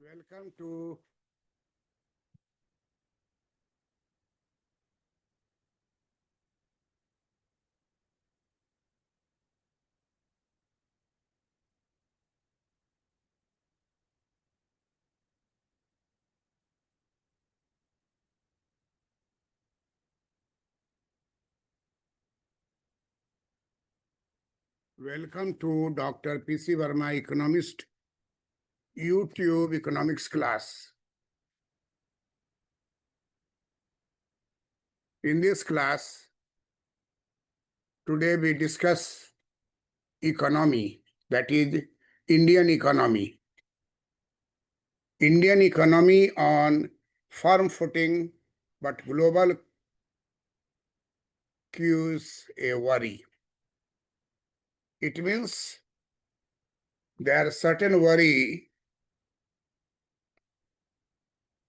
Welcome to Welcome to Dr. P.C. Verma Economist YouTube economics class. In this class, today we discuss economy, that is Indian economy. Indian economy on firm footing, but global cues a worry. It means there are certain worry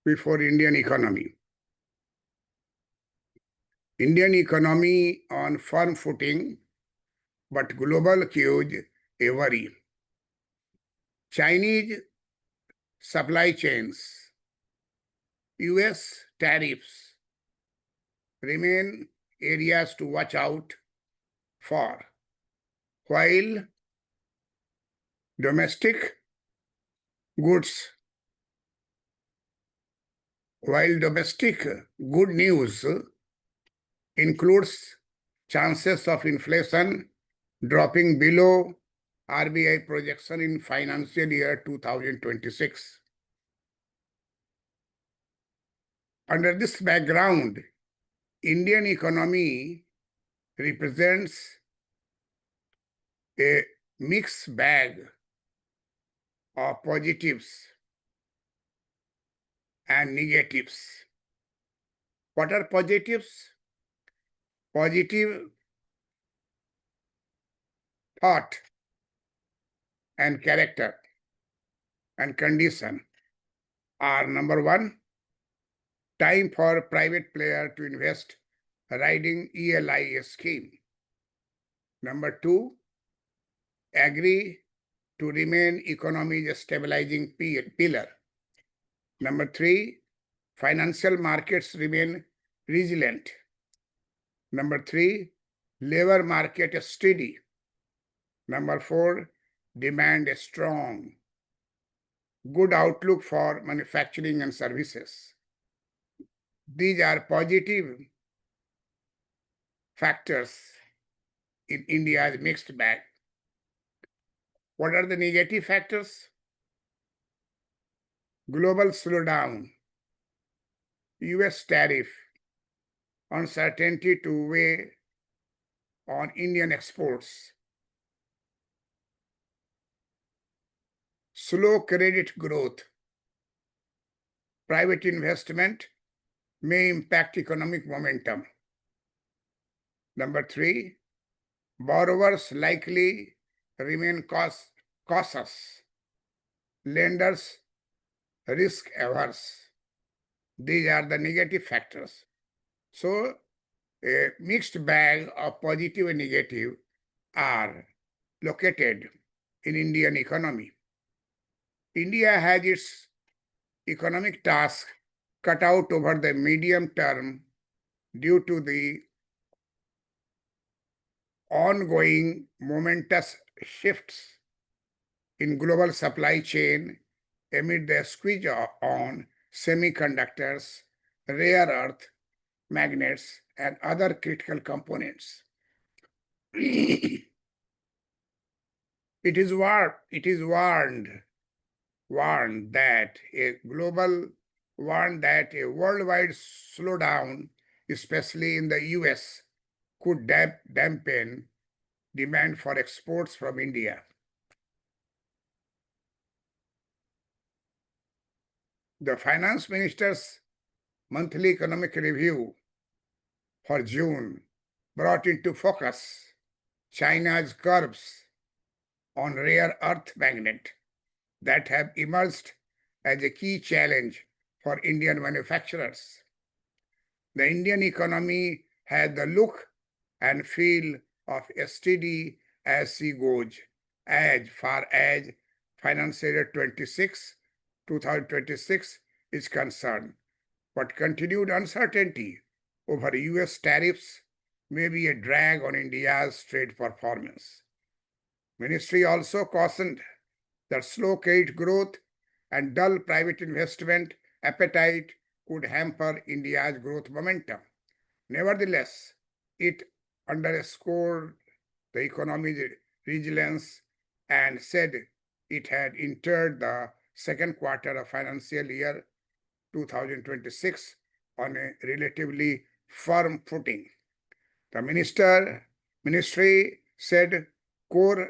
before Indian economy. Indian economy on firm footing, but global cues a worry. Chinese supply chains, US tariffs remain areas to watch out for, while domestic goods, good news includes chances of inflation dropping below RBI projection in financial year 2026. Under this background, Indian economy represents a mixed bag of positives and negatives. What are positives? Positive thought and character and condition are: number one, time for private player to invest, riding ELI scheme. Number two, agree to remain economy's stabilizing pillar. Number three, financial markets remain resilient. Number three, labor market steady. Number four, demand strong. Good outlook for manufacturing and services. These are positive factors in India's mixed bag. What are the negative factors? Global slowdown, US tariff, uncertainty to weigh on Indian exports, slow credit growth, private investment may impact economic momentum. Number three, borrowers likely remain cautious, lenders risk averse. These are the negative factors. So a mixed bag of positive and negative are located in Indian economy. India has its economic task cut out over the medium term due to the ongoing momentous shifts in global supply chain amid the squeeze on semiconductors, rare earth, magnets, and other critical components. It is warned that a worldwide slowdown, especially in the US, could dampen demand for exports from India. The finance minister's monthly economic review for June brought into focus China's curbs on rare earth magnet that have emerged as a key challenge for Indian manufacturers. The Indian economy has the look and feel of a steady as she goes as far as financial year 26 2026 is concerned, but continued uncertainty over US tariffs may be a drag on India's trade performance. Ministry also cautioned that slow credit growth and dull private investment appetite could hamper India's growth momentum. Nevertheless, it underscored the economy's resilience and said it had entered the second quarter of financial year 2026 on a relatively firm footing. The ministry said core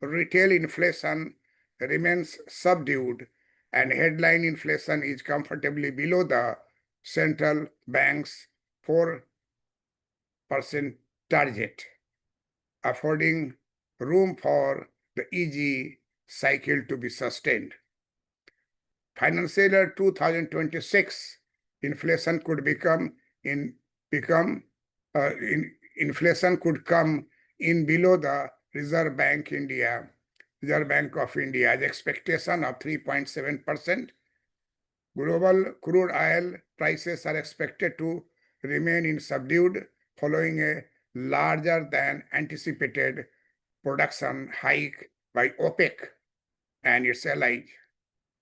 retail inflation remains subdued and headline inflation is comfortably below the central bank's 4% target, affording room for the easy cycle to be sustained. Financial year 2026 inflation could inflation could come in below the Reserve Bank of India's expectation of 3.7%. Global crude oil prices are expected to remain in subdued following a larger than anticipated production hike by OPEC and its allies.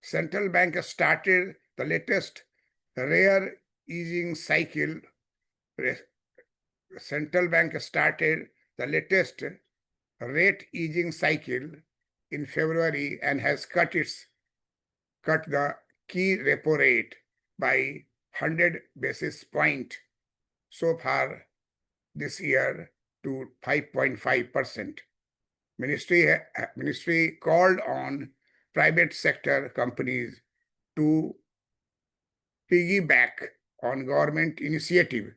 Central bank started the latest rare easing cycle. Central bank started the latest rate easing cycle in February and has cut the key repo rate by 100 basis point so far this year to 5.5%. Ministry called on private sector companies to piggyback on government initiative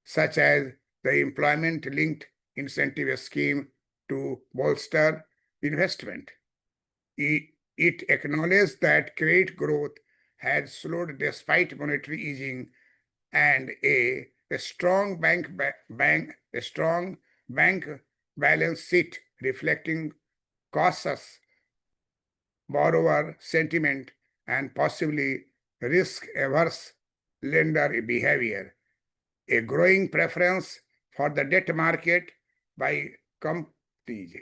such as the employment-linked incentive scheme to bolster investment. It acknowledged that credit growth had slowed despite monetary easing and a strong bank balance sheet reflecting cautious borrower sentiment and possibly risk-averse lender behavior. A growing preference for the debt market by companies,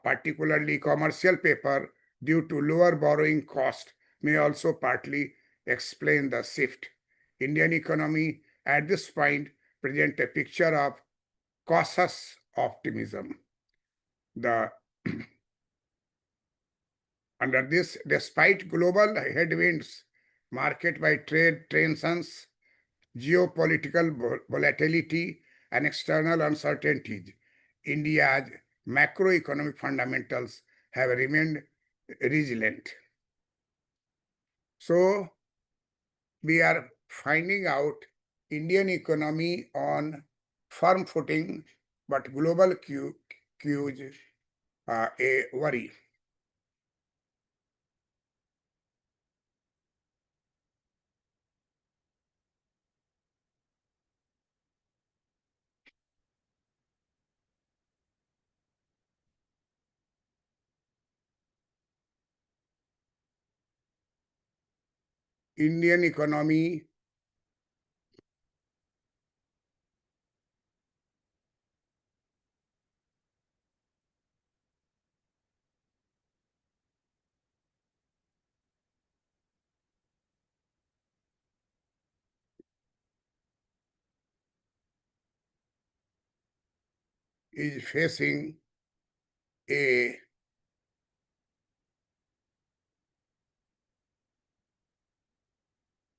particularly commercial paper, due to lower borrowing cost may also partly explain the shift. Indian economy at this point presents a picture of cautious optimism. Under this, despite global headwinds, market-wide trade tensions, geopolitical volatility, and external uncertainties, India's macroeconomic fundamentals have remained resilient. So, we are finding out Indian economy on firm footing, but global cues are a worry. Indian economy is facing a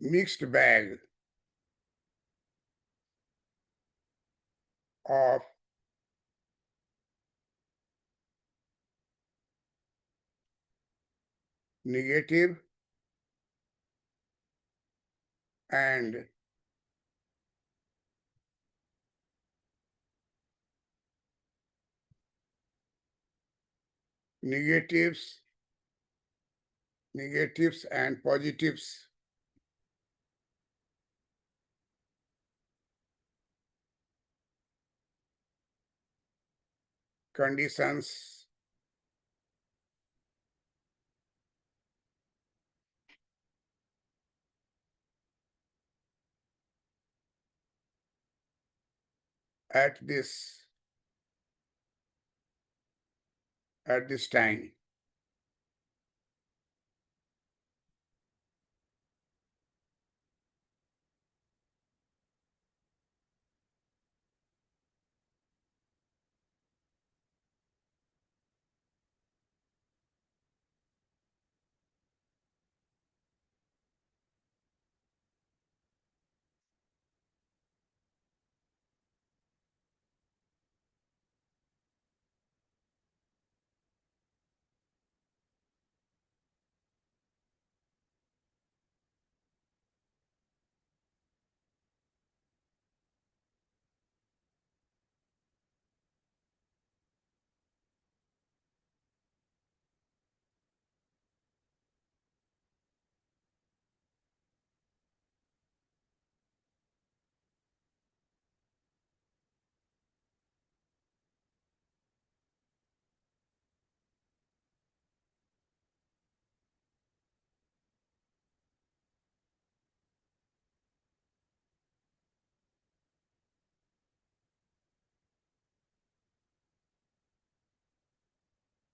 mixed bag of negative and negatives and positives conditions at this time.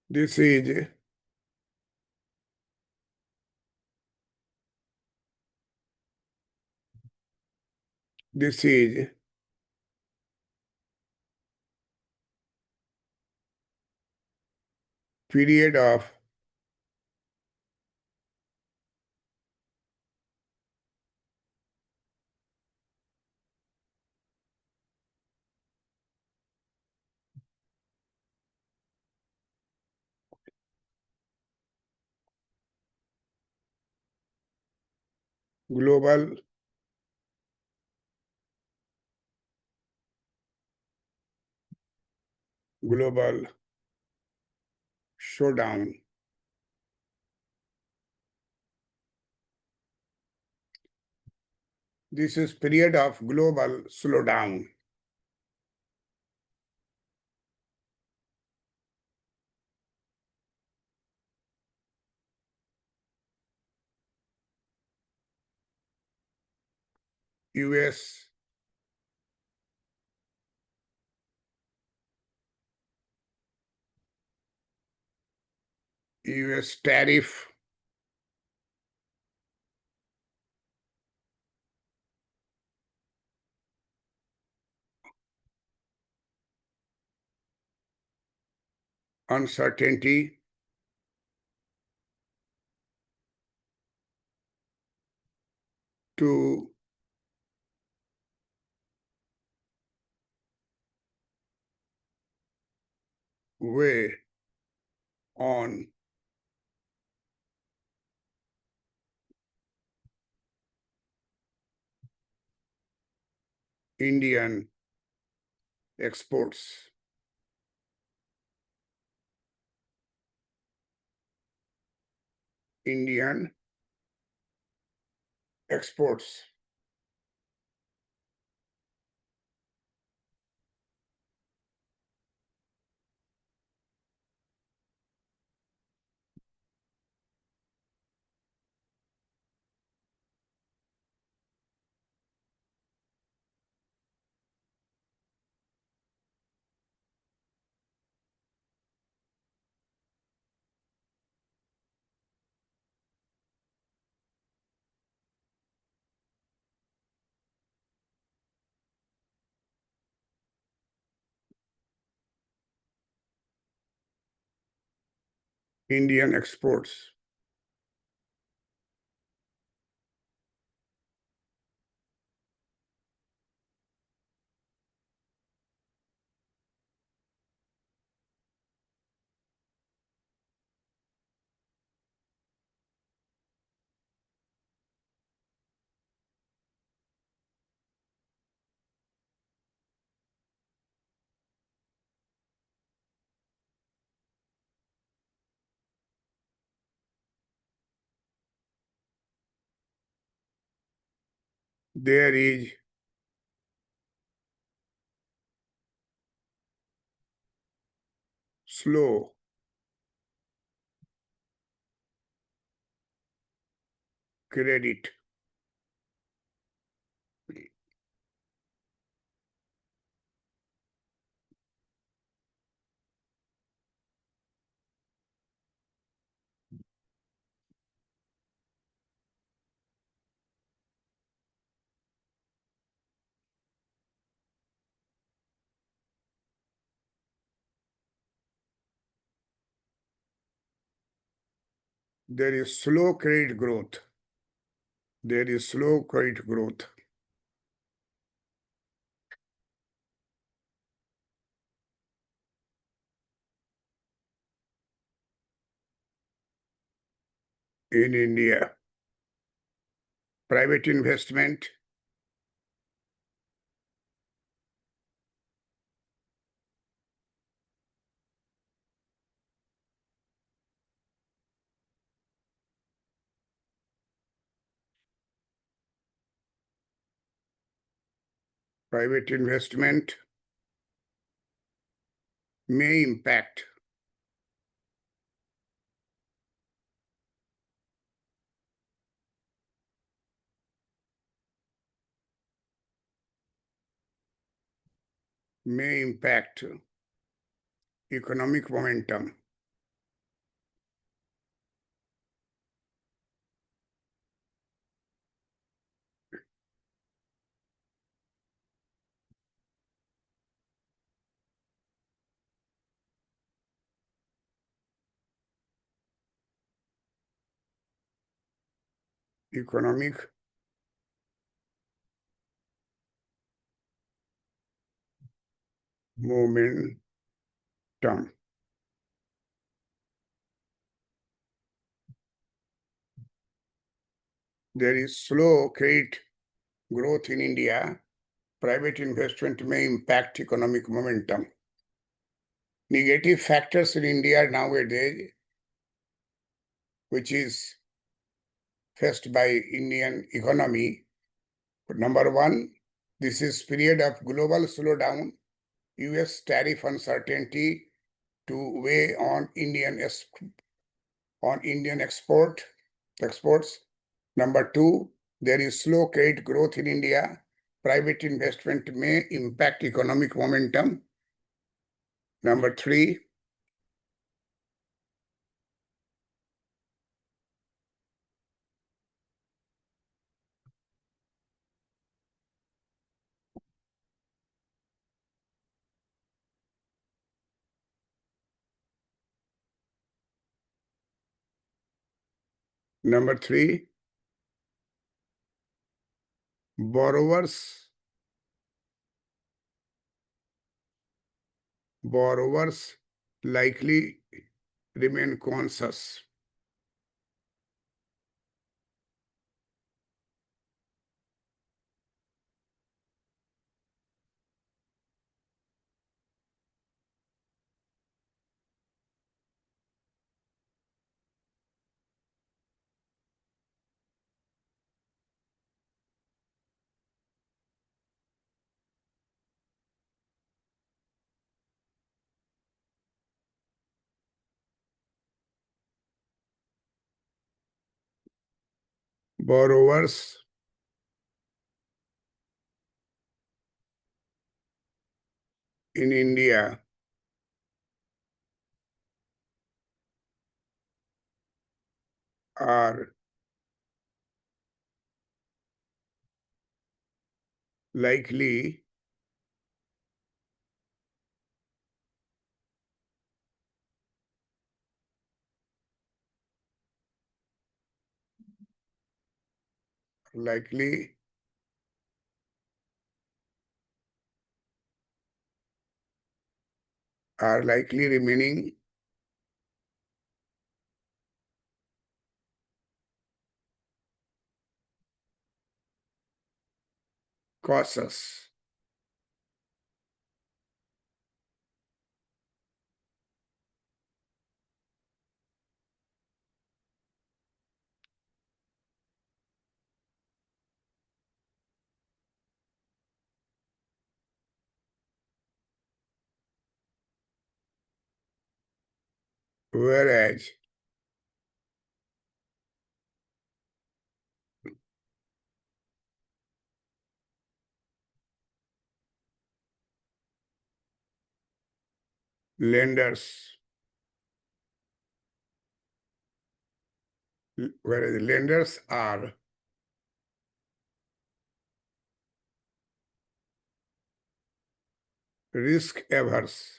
This is this is period of global global showdown. This is period of global slowdown. US US tariff uncertainty to weigh on Indian exports. Indian exports. Indian exports. There is slow credit there is slow credit growth. There is slow credit growth. In India. Private investment, private investment may impact economic momentum. Economic momentum. There is slow credit growth in India. Private investment may impact economic momentum. Negative factors in India nowadays, which is faced by Indian economy. Number one, this is period of global slowdown, US tariff uncertainty to weigh on Indian exports. Number two, there is slow credit growth in India. Private investment may impact economic momentum. Number three, borrowers likely remain conscious. Borrowers in India are likely likely remaining cautious. Whereas lenders, lenders are risk averse.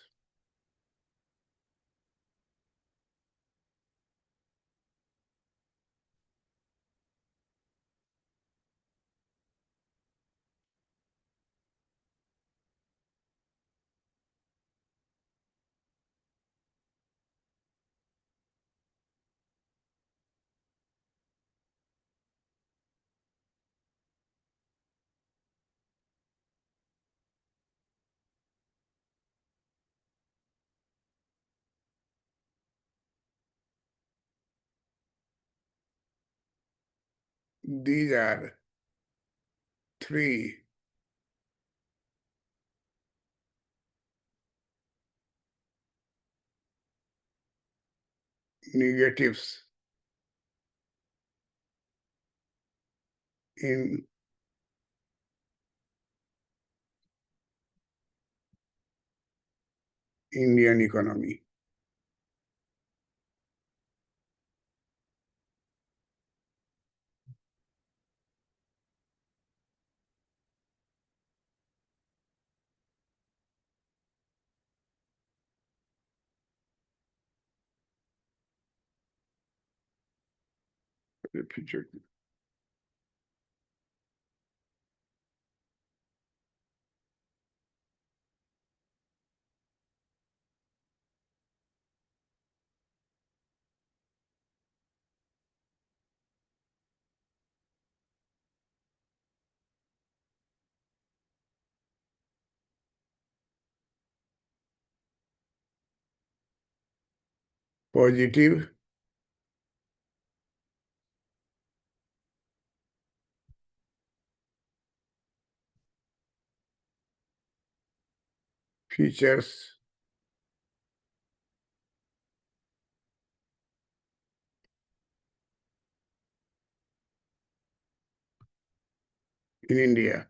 These are three negatives in Indian economy. Future. Positive, features in India.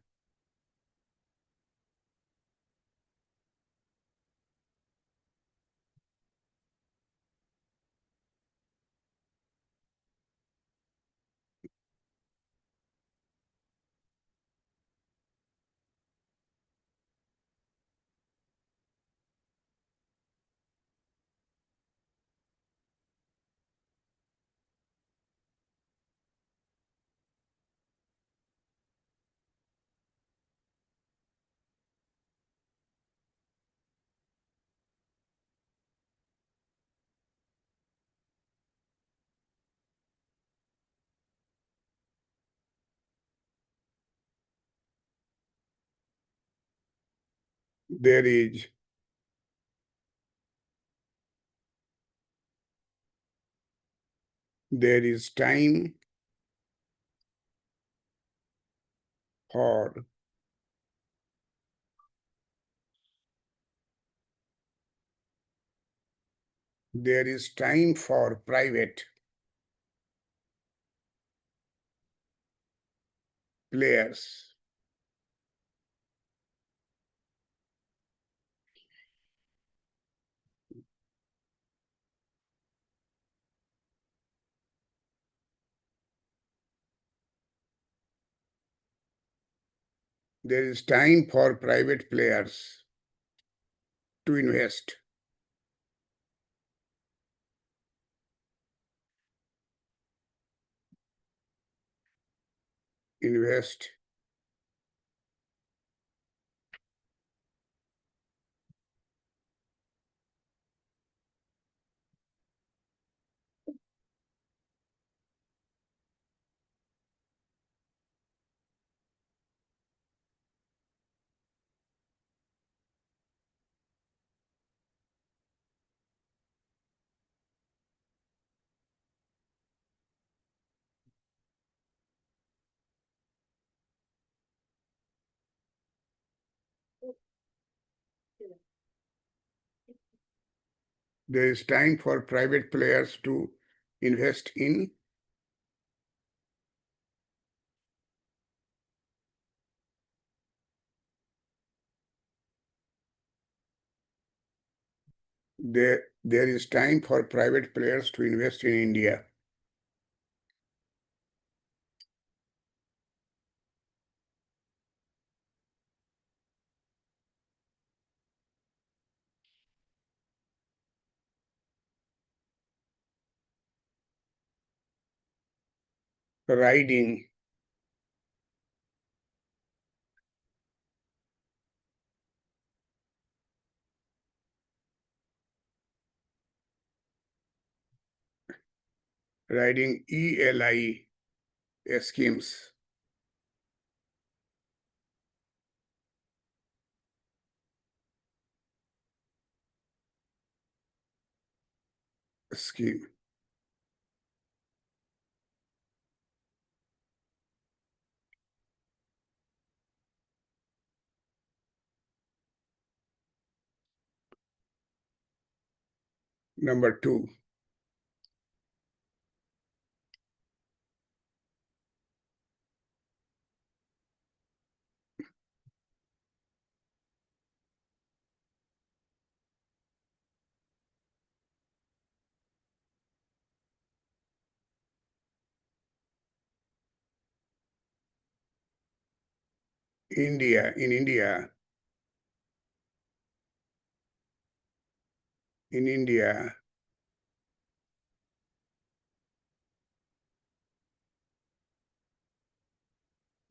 There is time for private players to invest. Invest There is time for private players to invest in. There is time for private players to invest in India. Riding ELI schemes. Scheme. Number 2, India. In India,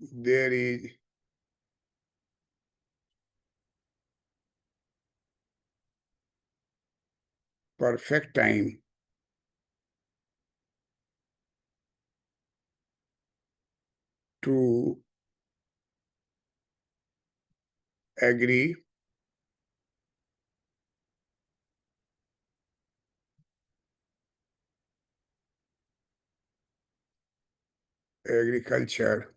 there is perfect time to agree agriculture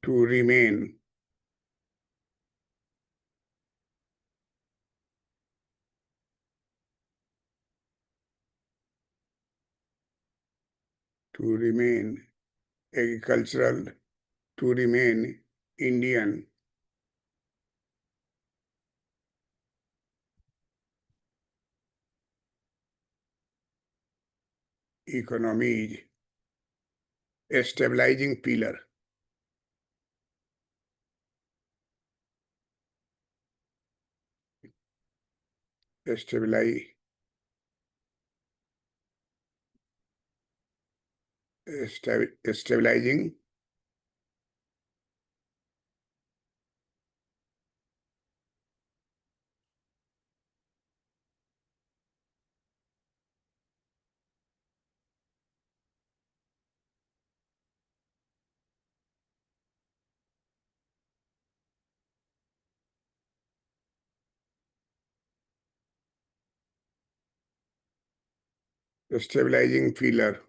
to remain agricultural, to remain Indian economy, a stabilizing pillar. Stabilize, stabilizing stabilizing pillar.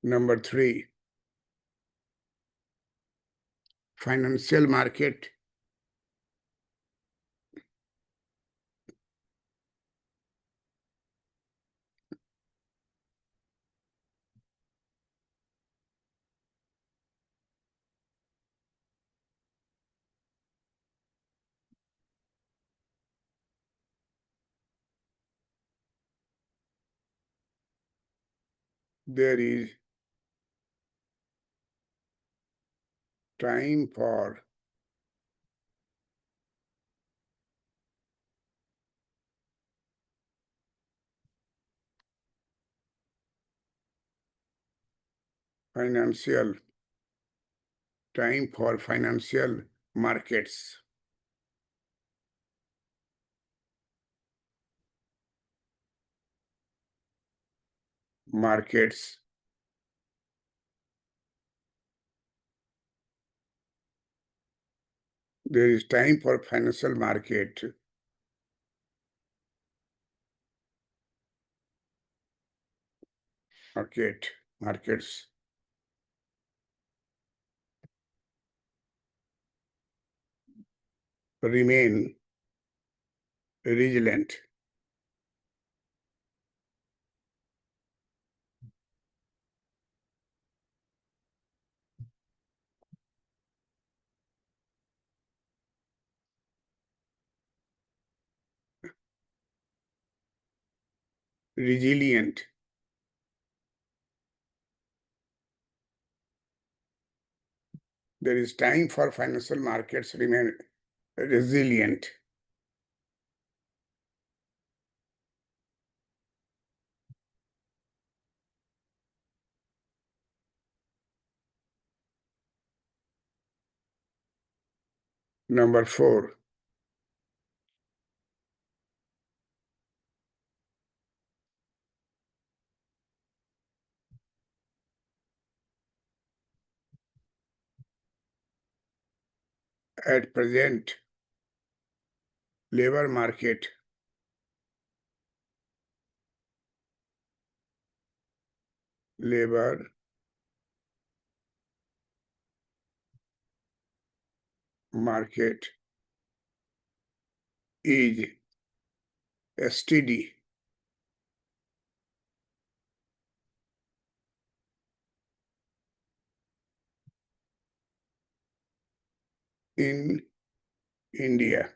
Number 3, financial market there is time for financial markets. Markets there is time for financial markets remain resilient. Resilient. There is time for financial markets remain resilient. Number 4, at present, labor market, labor market is STD in India.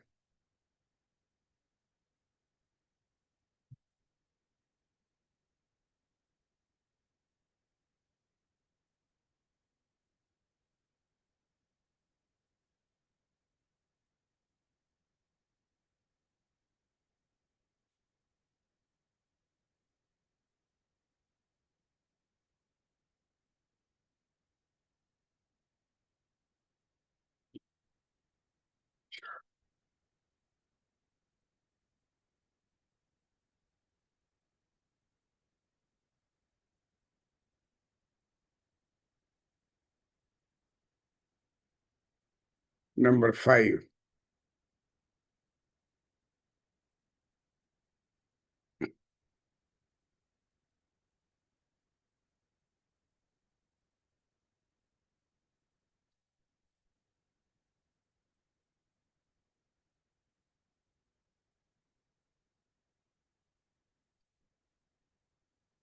Number 5,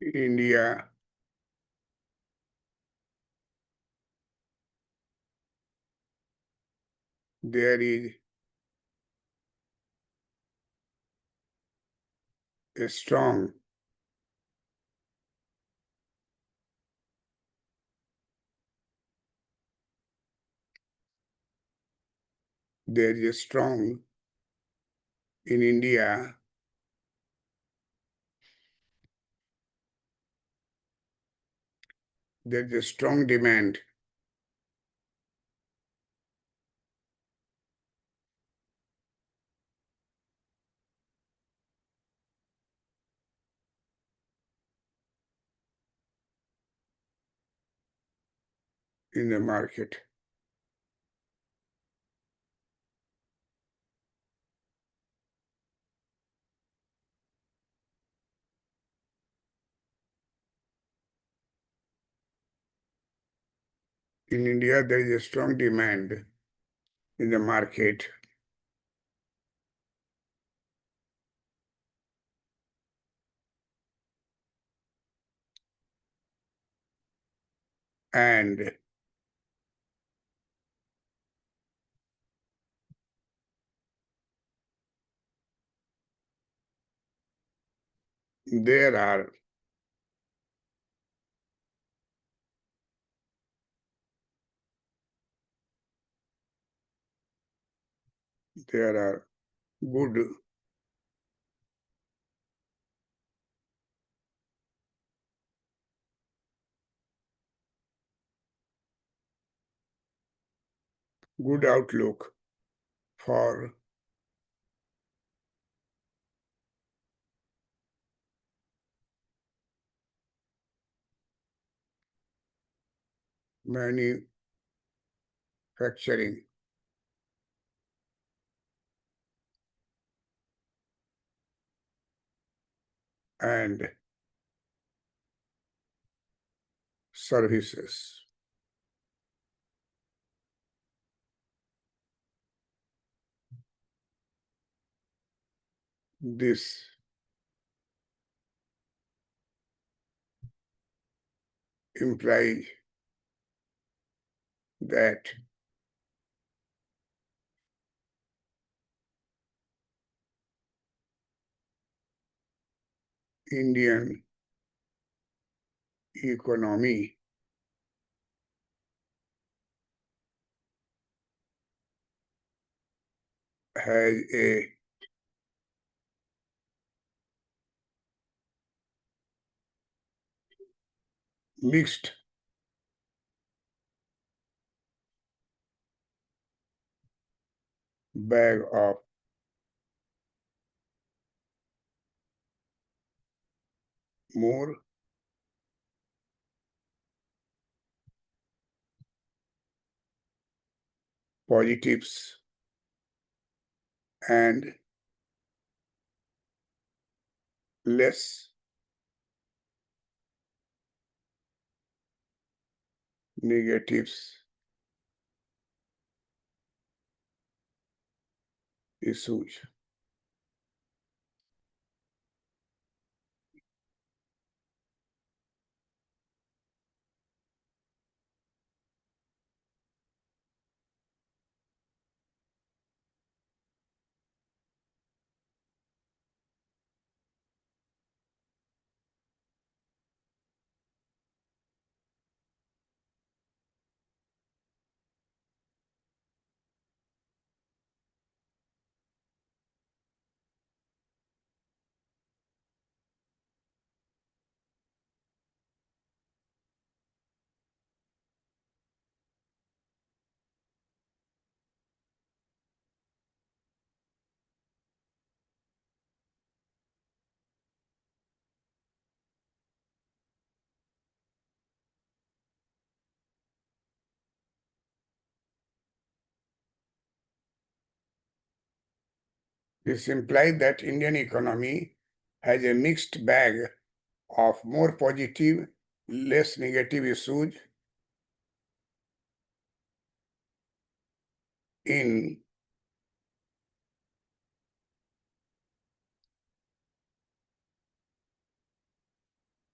India there is a strong there is a strong in India there is a strong demand in the market. In India, there is a strong demand in the market, and there are there are good good outlook for manufacturing and services. This implies that Indian economy has a mixed bag of more positives and less negatives issues. This implies that Indian economy has a mixed bag of more positive, less negative issues in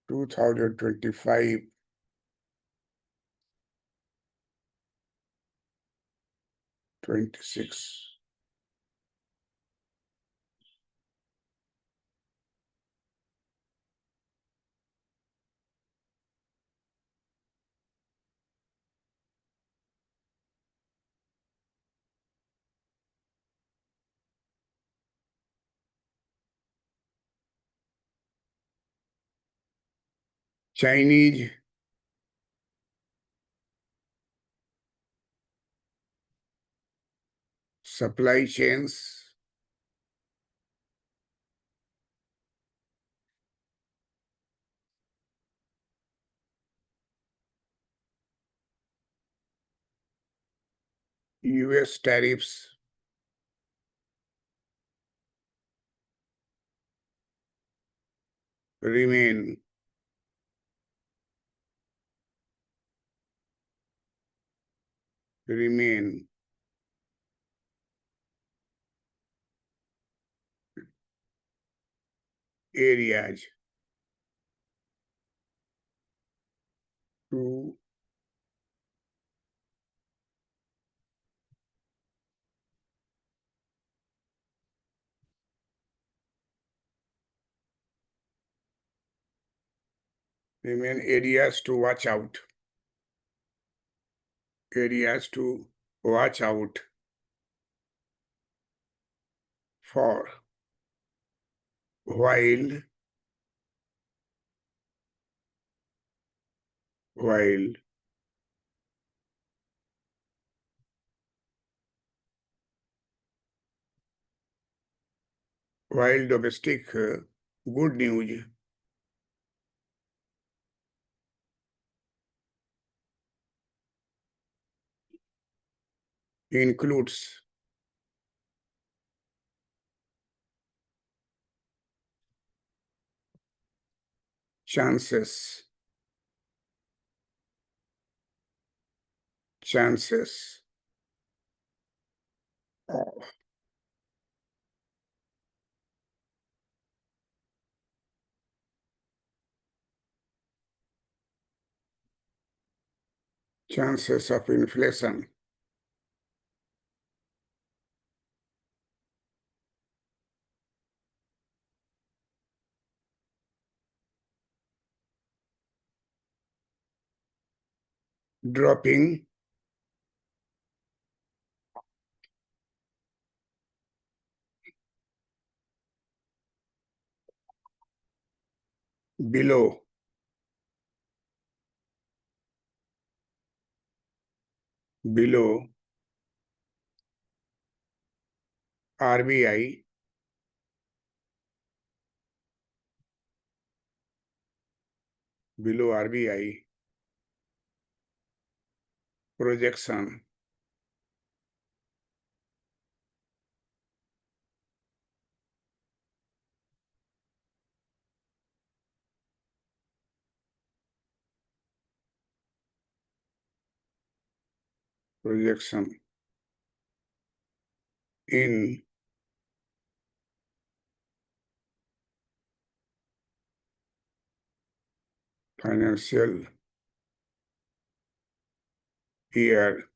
2025 26. Chinese supply chains, US tariffs, remain remain areas to remain areas to watch out. Areas to watch out for while while while domestic good news includes chances chances of chances of inflation dropping below below RBI projection projection in financial year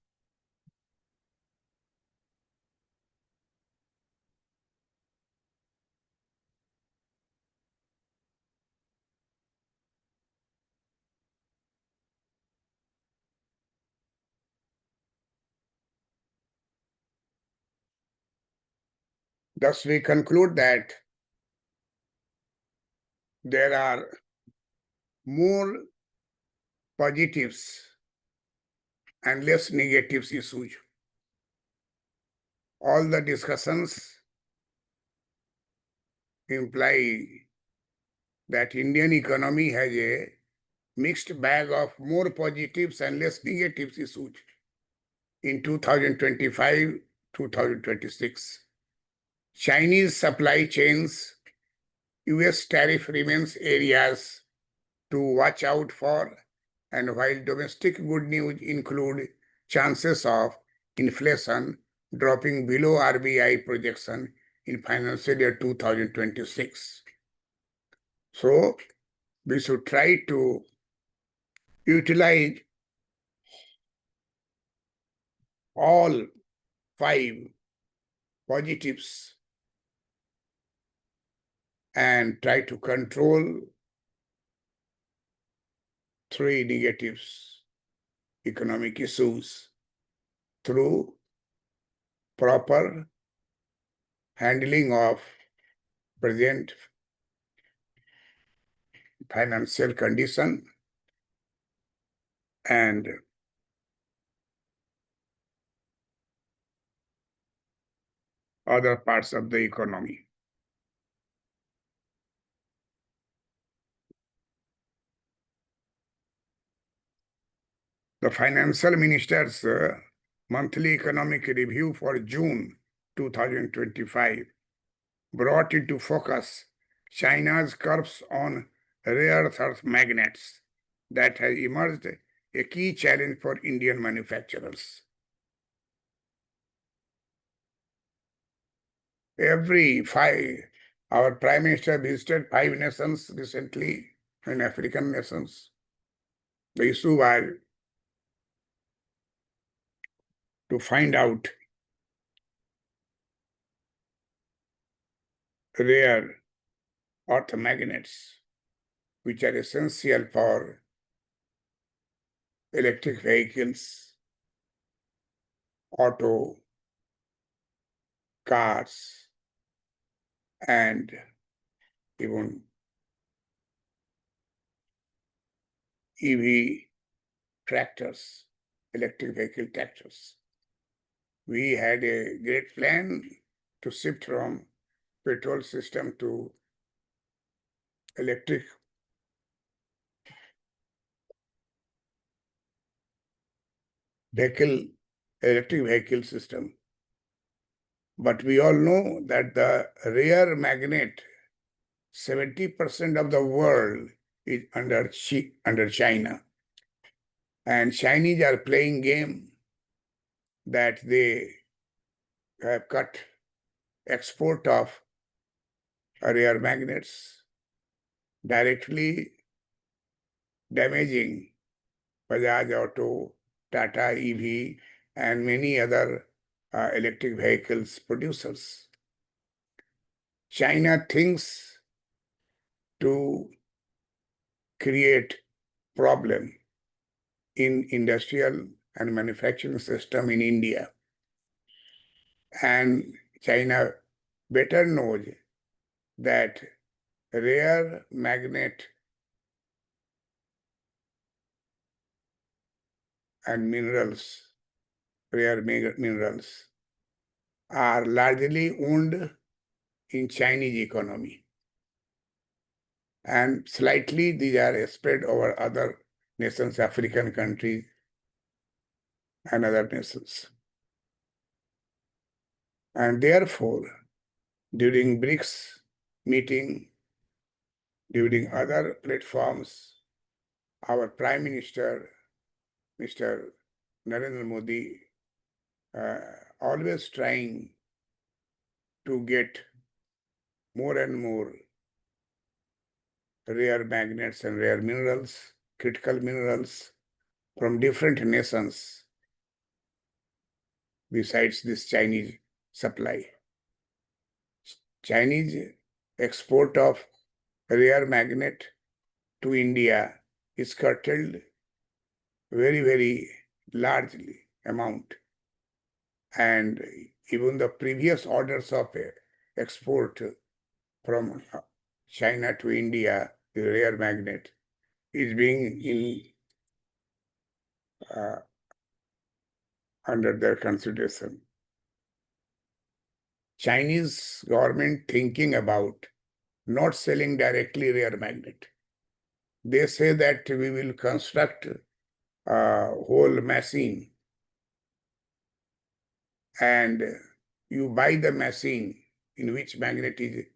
Thus, we conclude that there are more positives and less negatives issues. All the discussions imply that Indian economy has a mixed bag of more positives and less negatives issues in 2025, 2026. Chinese supply chains, US tariff remains areas to watch out for, and while domestic good news include chances of inflation dropping below RBI projection in financial year 2026. So we should try to utilize all five positives and try to control three negatives, economic issues, through proper handling of present financial condition and other parts of the economy. The Financial Minister's monthly economic review for June 2025 brought into focus China's curbs on rare earth magnets that has emerged a key challenge for Indian manufacturers. Our Prime Minister visited 5 nations recently, in African nations. The issue was to find out rare earth magnets, which are essential for electric vehicles, auto, cars, and even EV tractors, electric vehicle tractors. We had a great plan to shift from petrol system to electric vehicle system. But we all know that the rare magnet, 70% of the world is under China. And Chinese are playing game that they have cut export of rare magnets, directly damaging Bajaj Auto, Tata EV, and many other electric vehicles producers. China thinks to create problem in industrial and manufacturing system in India. And China better knows that rare magnet and rare minerals are largely owned in Chinese economy. And slightly these are spread over other nations, African countries, and other nations. And therefore, during BRICS meeting, during other platforms, our Prime Minister, Mr. Narendra Modi, always trying to get more and more rare magnets and rare minerals, critical minerals from different nations besides this Chinese supply. Chinese export of rare magnet to India is curtailed very, very largely amount. And even the previous orders of export from China to India, the rare magnet, is being under their consideration. Chinese government thinking about not selling directly rare magnet. They say that we will construct a whole machine and you buy the machine in which magnet is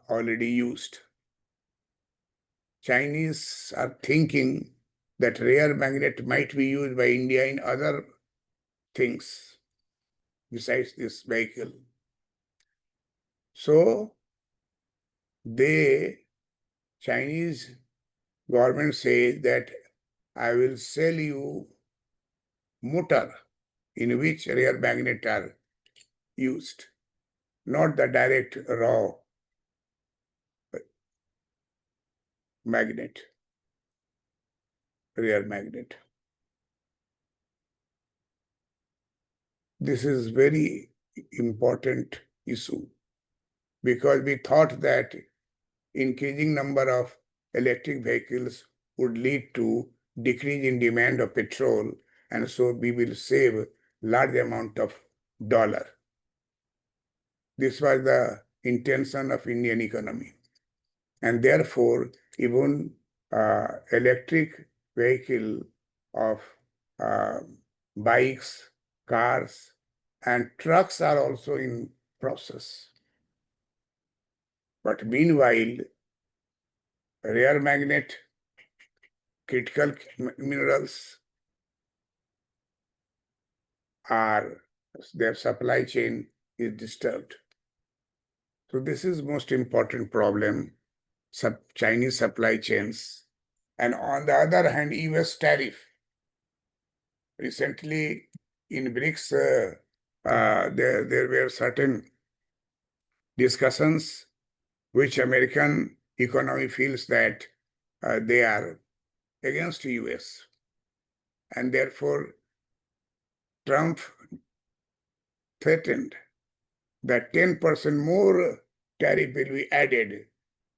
already used. Chinese are thinking that rare magnet might be used by India in other things besides this vehicle. So Chinese government says that I will sell you motor in which rare magnet are used, not the direct raw magnet, rare magnet. This is very important issue because we thought that increasing number of electric vehicles would lead to decrease in demand of petrol, and so we will save large amount of dollar. This was the intention of Indian economy. And therefore, even electric vehicle of bikes, cars, and trucks are also in process. But meanwhile, rare magnet, critical minerals their supply chain is disturbed. So this is most important problem, Chinese supply chains. And on the other hand, US tariff. Recently in BRICS, there were certain discussions which American economy feels that they are against US. And therefore, Trump threatened that 10% more tariff will be added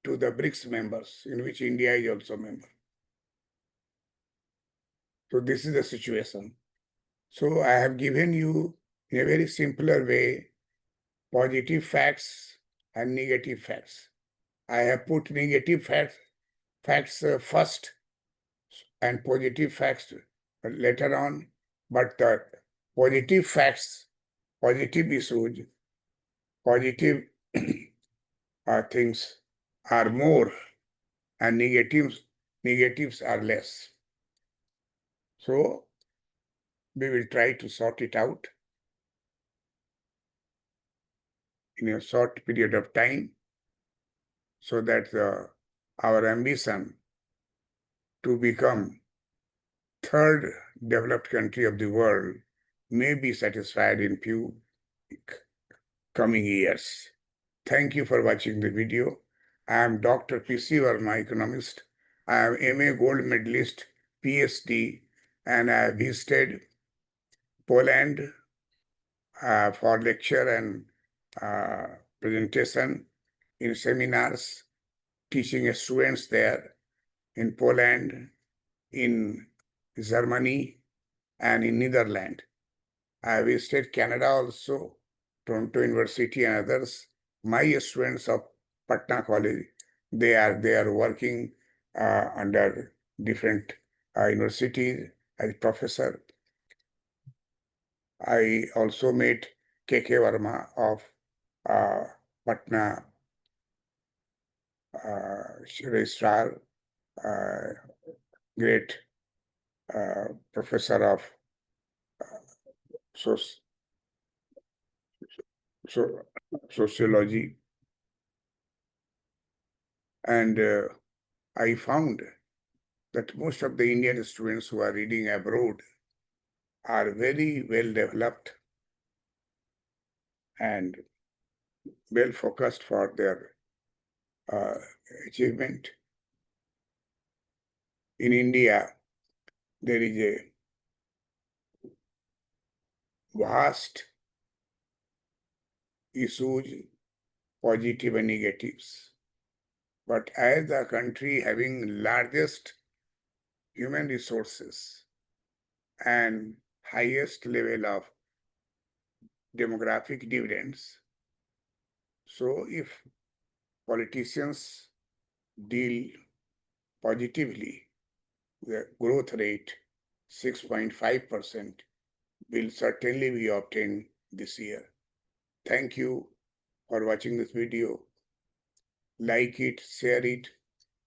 to the BRICS members, in which India is also a member. So this is the situation. So I have given you, in a very simpler way, positive facts and negative facts. I have put negative facts first and positive facts later on, but the positive facts, positive issues, positive things are more and negatives are less. So we will try to sort it out in a short period of time so that our ambition to become third developed country of the world may be satisfied in few coming years. Thank you for watching the video. I am Dr. P.C. Verma, economist. I am MA Gold Medalist, PhD, and I have visited Poland for lecture and presentation in seminars, teaching students there in Poland, in Germany, and in Netherlands. I visited Canada also, Toronto University and others. My students of Patna College, they are working under different universities as professor. I also met K.K. Verma of Patna registrar, great professor of so, so sociology, and I found that most of the Indian students who are reading abroad are very well developed and well focused for their uh, achievement. In India, there is a vast issues, positive and negatives. But as a country having largest human resources and highest level of demographic dividends, so if politicians deal positively, the growth rate 6.5% will certainly be obtained this year. Thank you for watching this video. Like it, share it,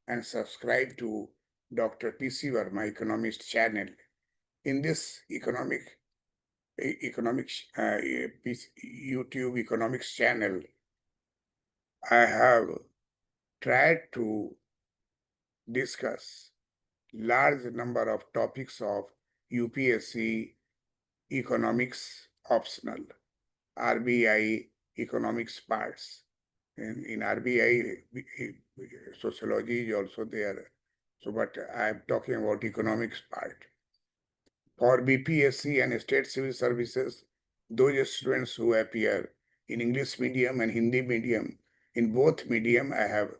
and subscribe to Dr. P.C. Verma Economist channel. In this YouTube economics channel, I have tried to discuss large number of topics of UPSC economics optional, RBI economics parts. In RBI, sociology is also there. So, but I'm talking about economics part. For BPSC and state civil services, those students who appear in English medium and Hindi medium, in both medium, I have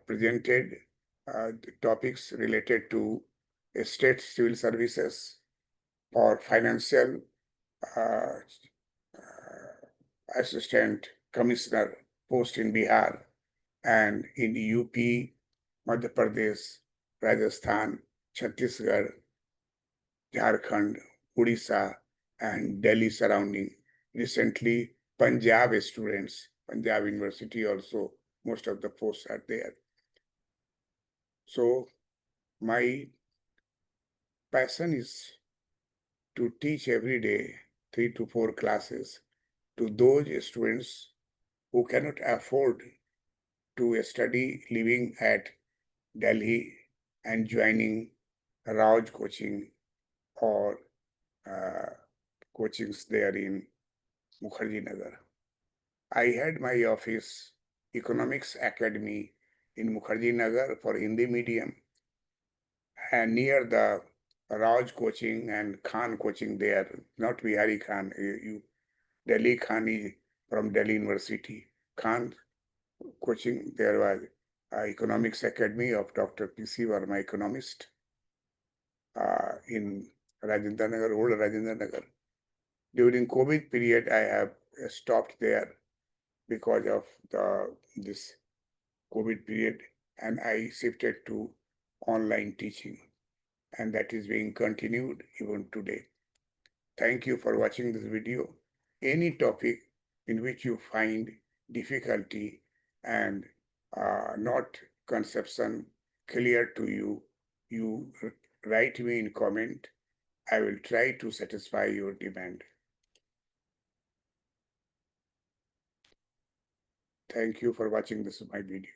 presented topics related to state civil services or financial uh, assistant commissioner post in Bihar and in UP, Madhya Pradesh, Rajasthan, Chhattisgarh, Jharkhand, Odisha, and Delhi surrounding. Recently, Punjab students, Punjab University also, most of the posts are there. So my passion is to teach every day 3 to 4 classes to those students who cannot afford to study living at Delhi and joining Raj coaching or coachings there in Mukherjee Nagar. I had my office, Economics Academy in Mukherjee Nagar for Hindi medium, and near the Raj coaching and Khan coaching there, not Bihari Khan, Delhi Khan is from Delhi University. Khan coaching there was Economics Academy of Dr. P.C. Verma, economist, in Rajendra Nagar, old Rajendra Nagar. During COVID period, I have stopped there because of this COVID period, and I shifted to online teaching, and that is being continued even today. Thank you for watching this video. Any topic in which you find difficulty and not conception clear to you, you write me in comment. I will try to satisfy your demand. Thank you for watching this my video.